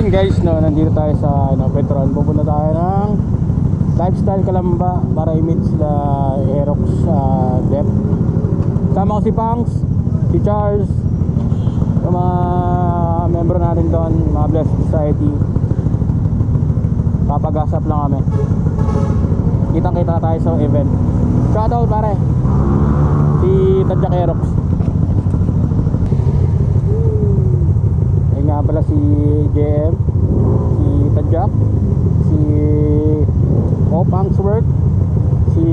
ayun guys, no, nandito tayo sa Petron. Pupunta tayo ng Lifestyle Calamba para i-meet sila Aerox Dep. Sama ko si Pangs, si Charles, yung mga membro natin doon, mga Blessed Society. Papagasap lang kami. Kitang kita tayo sa event. Shoutout pare, si Tadjak Aerox. Ayun nga pala si JM, si Tadjak, si Pangsworth, si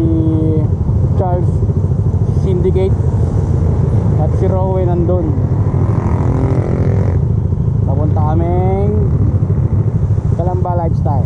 Charles, Syndicate, at si Rowe nandun. Papunta kaming Calamba Lifestyle.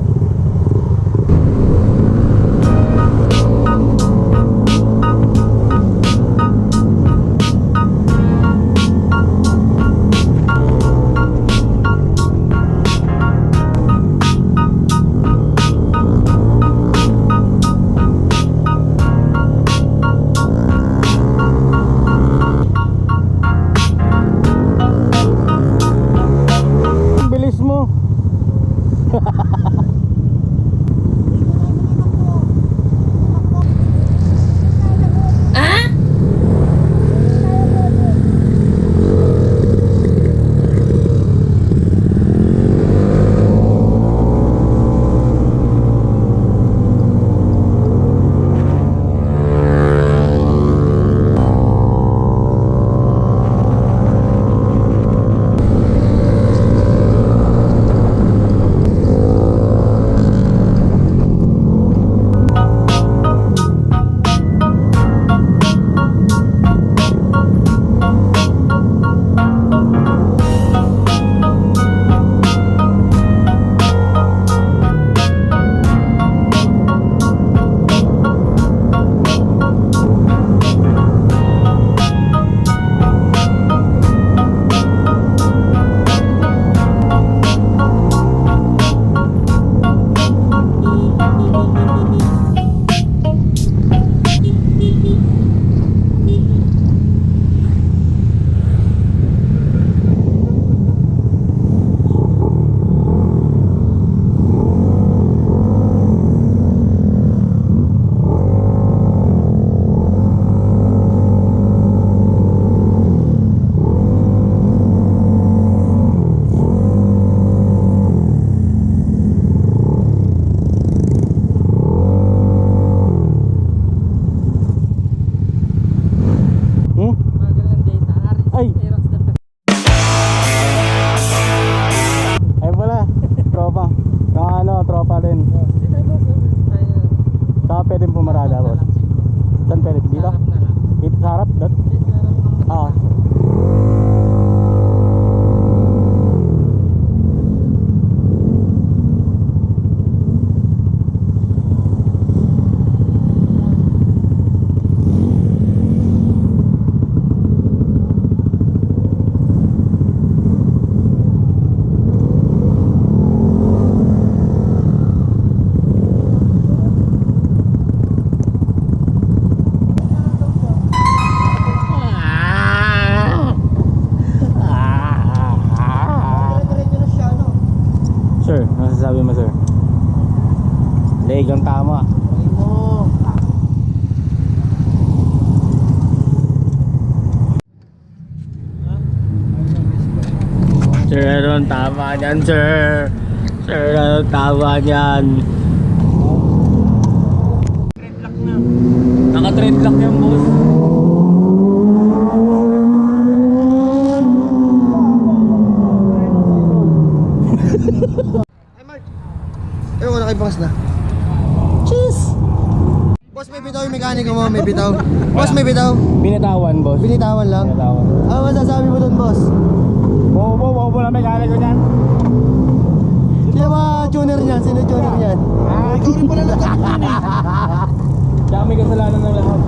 Sabi mo sir, leg ang tama. Sir, anong tama niyan sir? Sir, anong tama niyan? Treadlock na. Naka-treadlock yan boss. Ewan ko nakipangas na. Cheese! Boss, may bitaw yung mekaniko mo, may bitaw. Boss, may bitaw. Binitawan boss. Binitawan lang. Binitawan. Ano masasabi mo dun, boss? Bobo lang mekaniko niyan. Sino ba tuner niyan? Sino tuner niyan? Ikaw rin pala nagtapunan eh. Kaya may kasalanan ng lahat.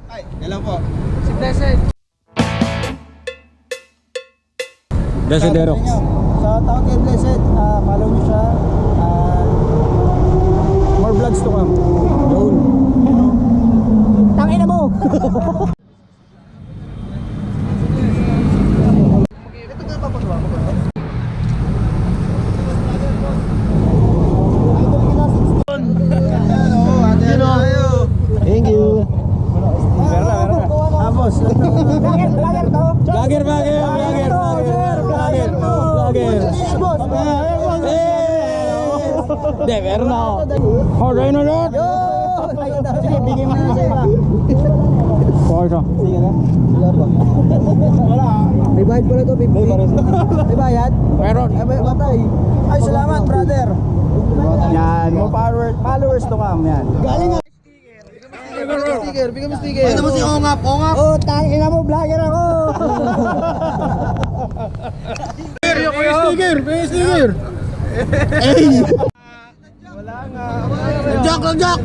Ay, hello po. Si Blessed. Blessed Aerox. Sa tawag kay Blessed, follow nyo siya. More vlogs to come. Yun. Tangin na mo! Ito ka papagawa mo ba? Hindi, meron na ako. Okay na lahat. Sige, bigay mo na sa iba. Okay siya. Sige na. Wala pa. Wala. May bayad pala to, 50. May bayad? Meron. Ay, may matay. Ay, salamat, brother. Yan, mo followers to come yan. Galing nga. Sticker, bigyan mo sticker. Ano mo si Ongap? Ongap? Oh, tangina mo, vlogger ako. Sticker! May sticker! Wala nga. Jack!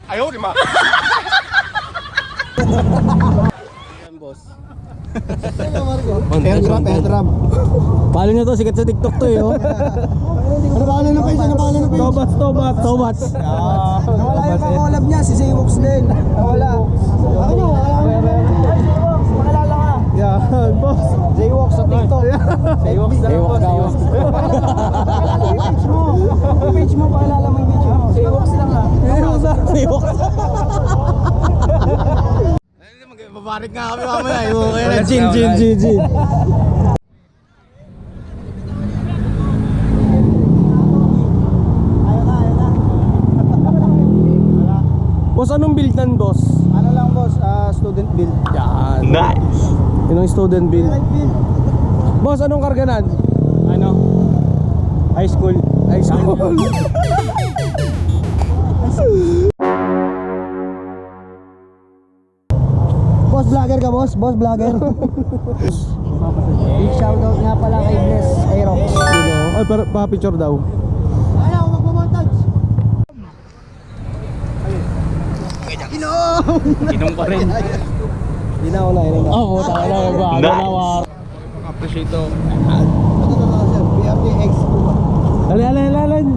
Ayaw, di ma. Pedram. Follow nyo to, sikat sa TikTok to eh. Oh. Ano pangalan ng page? Tobats. Nawala yung pa-collab niya, si Zaywox din. Nawala. Ako nyo, makalala ka. Yan, boss. Zaywox sa TikTok. Saywak daw. Pakilala mo yung page mo. Yung page mo, pakilala mo yung page mo. Zaywox lang ha. Saywak. Babarik nga kami mamaya. Gin. Boss, anong build nan, boss? Ano lang, boss? Student build. Yan. Nice. Yun ang student build. Boss, anong karganan? Ano? High school. Boss vlogger ka, boss? Boss vlogger. Big shoutout nga pala kay Bless Aerox. Ay, pa-picture daw. Ayaw, magmamontage. Inom pa rin. Hindi na wala. Oo, tayo na. Nagbago na war. Appreciate to. PRDX Uma. Alin.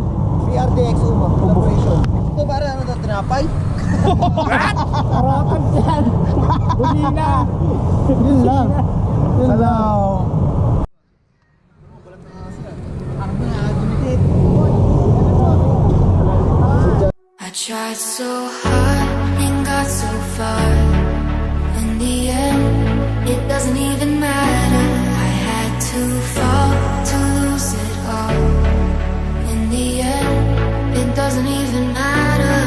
PRDX Uma. Collaboration. Ito para ano to? Tinapay? Harapan yan. Bulina. Yun lang. I tried so hard and got so far. In the end, it doesn't even matter. I had to fall to lose it all. In the end, it doesn't even matter.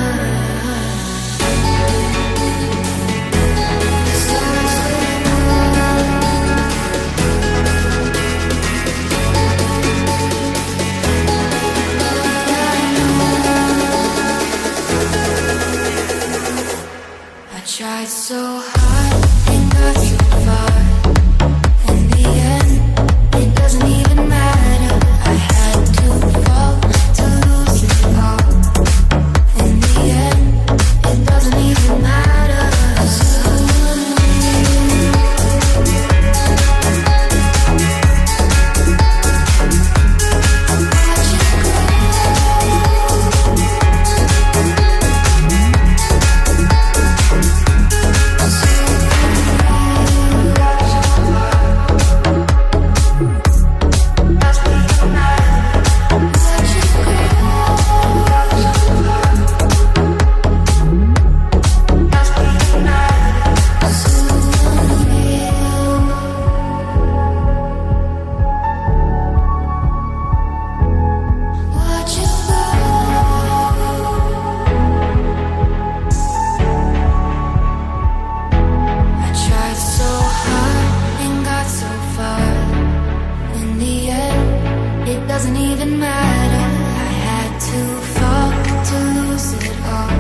I tried so hard and got so far. In the end, it doesn't even matter. I had to fall to lose it all. In the end, it doesn't even matter. Watch it go. I tried so hard and got so far. In the end, it doesn't even matter. I had to fall to lose it all.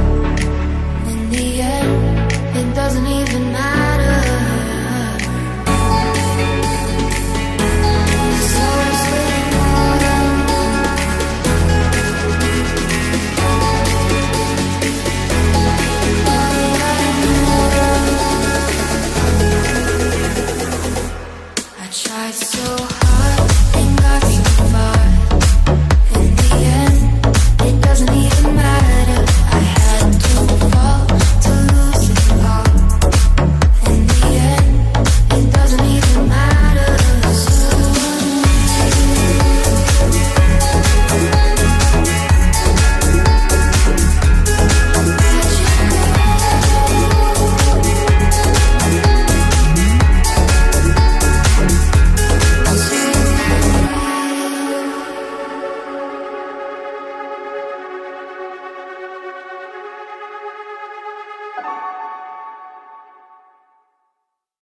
In the end, it doesn't even matter. So I tried so hard.